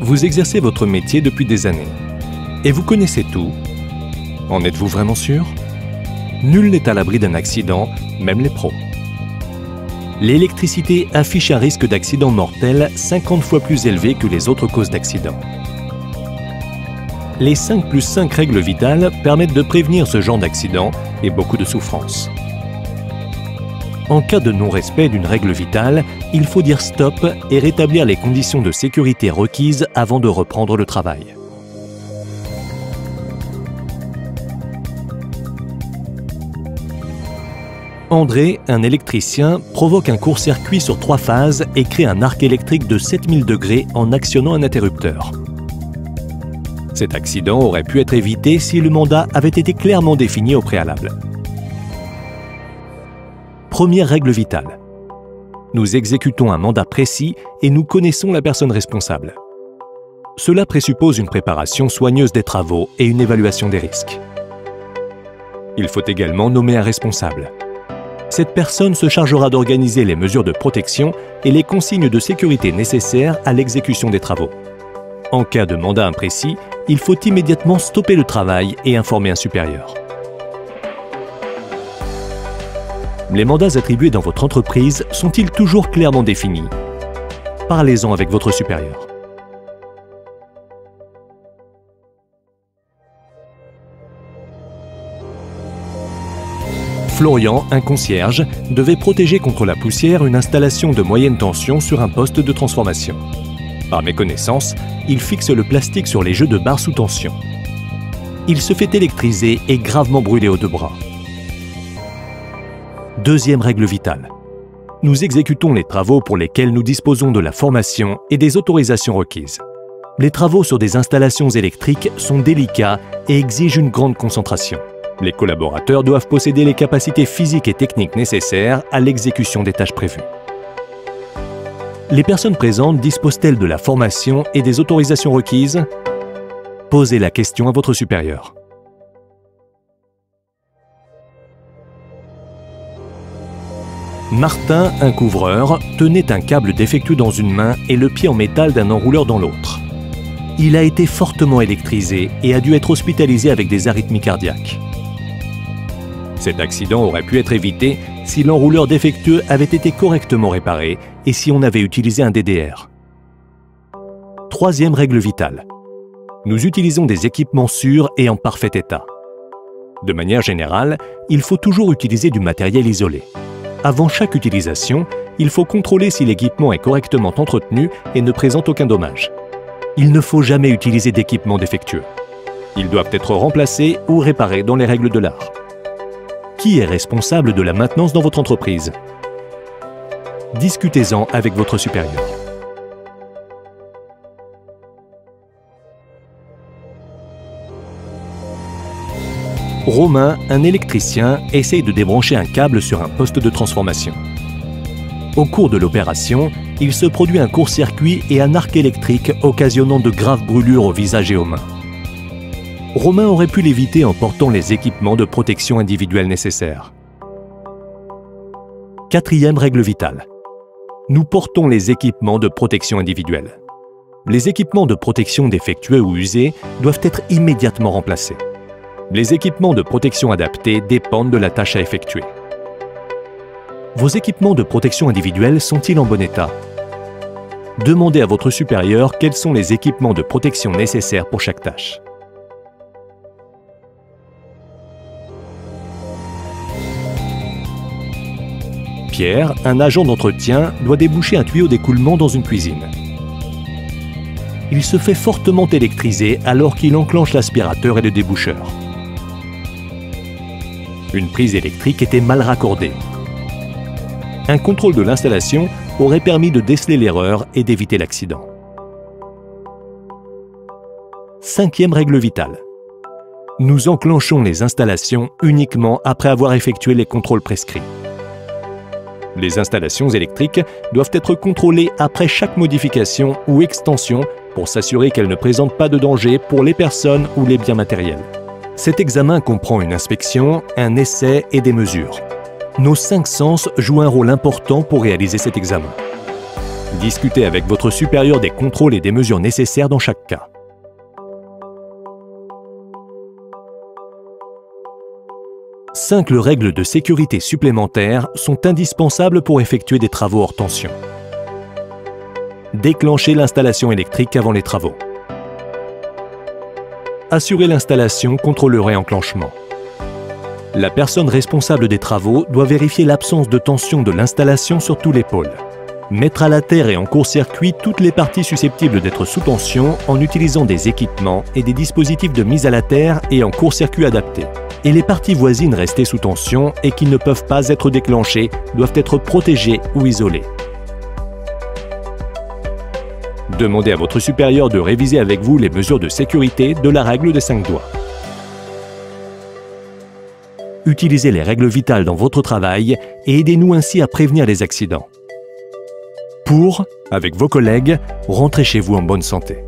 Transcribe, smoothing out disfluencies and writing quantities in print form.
Vous exercez votre métier depuis des années. Et vous connaissez tout. En êtes-vous vraiment sûr? Nul n'est à l'abri d'un accident, même les pros. L'électricité affiche un risque d'accident mortel 50 fois plus élevé que les autres causes d'accident. Les 5+5 règles vitales permettent de prévenir ce genre d'accident et beaucoup de souffrance. En cas de non-respect d'une règle vitale, il faut dire stop et rétablir les conditions de sécurité requises avant de reprendre le travail. André, un électricien, provoque un court-circuit sur 3 phases et crée un arc électrique de 7000 degrés en actionnant un interrupteur. Cet accident aurait pu être évité si le mandat avait été clairement défini au préalable. Première règle vitale. Nous exécutons un mandat précis et nous connaissons la personne responsable. Cela présuppose une préparation soigneuse des travaux et une évaluation des risques. Il faut également nommer un responsable. Cette personne se chargera d'organiser les mesures de protection et les consignes de sécurité nécessaires à l'exécution des travaux. En cas de mandat imprécis, il faut immédiatement stopper le travail et informer un supérieur. Les mandats attribués dans votre entreprise sont-ils toujours clairement définis? Parlez-en avec votre supérieur. Florian, un concierge, devait protéger contre la poussière une installation de moyenne tension sur un poste de transformation. Par méconnaissance, il fixe le plastique sur les jeux de barres sous tension. Il se fait électriser et gravement brûler aux 2 bras. Deuxième règle vitale. Nous exécutons les travaux pour lesquels nous disposons de la formation et des autorisations requises. Les travaux sur des installations électriques sont délicats et exigent une grande concentration. Les collaborateurs doivent posséder les capacités physiques et techniques nécessaires à l'exécution des tâches prévues. Les personnes présentes disposent-elles de la formation et des autorisations requises? Posez la question à votre supérieur. Martin, un couvreur, tenait un câble défectueux dans une main et le pied en métal d'un enrouleur dans l'autre. Il a été fortement électrisé et a dû être hospitalisé avec des arythmies cardiaques. Cet accident aurait pu être évité si l'enrouleur défectueux avait été correctement réparé et si on avait utilisé un DDR. Troisième règle vitale. Nous utilisons des équipements sûrs et en parfait état. De manière générale, il faut toujours utiliser du matériel isolé. Avant chaque utilisation, il faut contrôler si l'équipement est correctement entretenu et ne présente aucun dommage. Il ne faut jamais utiliser d'équipements défectueux. Ils doivent être remplacés ou réparés dans les règles de l'art. Qui est responsable de la maintenance dans votre entreprise? Discutez-en avec votre supérieur. Romain, un électricien, essaye de débrancher un câble sur un poste de transformation. Au cours de l'opération, il se produit un court-circuit et un arc électrique occasionnant de graves brûlures au visage et aux mains. Romain aurait pu l'éviter en portant les équipements de protection individuelle nécessaires. Quatrième règle vitale. Nous portons les équipements de protection individuelle. Les équipements de protection défectueux ou usés doivent être immédiatement remplacés. Les équipements de protection adaptés dépendent de la tâche à effectuer. Vos équipements de protection individuelle sont-ils en bon état? Demandez à votre supérieur quels sont les équipements de protection nécessaires pour chaque tâche. Pierre, un agent d'entretien, doit déboucher un tuyau d'écoulement dans une cuisine. Il se fait fortement électriser alors qu'il enclenche l'aspirateur et le déboucheur. Une prise électrique était mal raccordée. Un contrôle de l'installation aurait permis de déceler l'erreur et d'éviter l'accident. Cinquième règle vitale. Nous enclenchons les installations uniquement après avoir effectué les contrôles prescrits. Les installations électriques doivent être contrôlées après chaque modification ou extension pour s'assurer qu'elles ne présentent pas de danger pour les personnes ou les biens matériels. Cet examen comprend une inspection, un essai et des mesures. Nos 5 sens jouent un rôle important pour réaliser cet examen. Discutez avec votre supérieur des contrôles et des mesures nécessaires dans chaque cas. Cinq règles de sécurité supplémentaires sont indispensables pour effectuer des travaux hors tension. Déclenchez l'installation électrique avant les travaux. Assurez l'installation contre le réenclenchement. La personne responsable des travaux doit vérifier l'absence de tension de l'installation sur tous les pôles. Mettre à la terre et en court-circuit toutes les parties susceptibles d'être sous tension en utilisant des équipements et des dispositifs de mise à la terre et en court-circuit adaptés. Et les parties voisines restées sous tension et qui ne peuvent pas être déclenchées doivent être protégées ou isolées. Demandez à votre supérieur de réviser avec vous les mesures de sécurité de la règle des 5 doigts. Utilisez les règles vitales dans votre travail et aidez-nous ainsi à prévenir les accidents. Avec vos collègues, rentrez chez vous en bonne santé.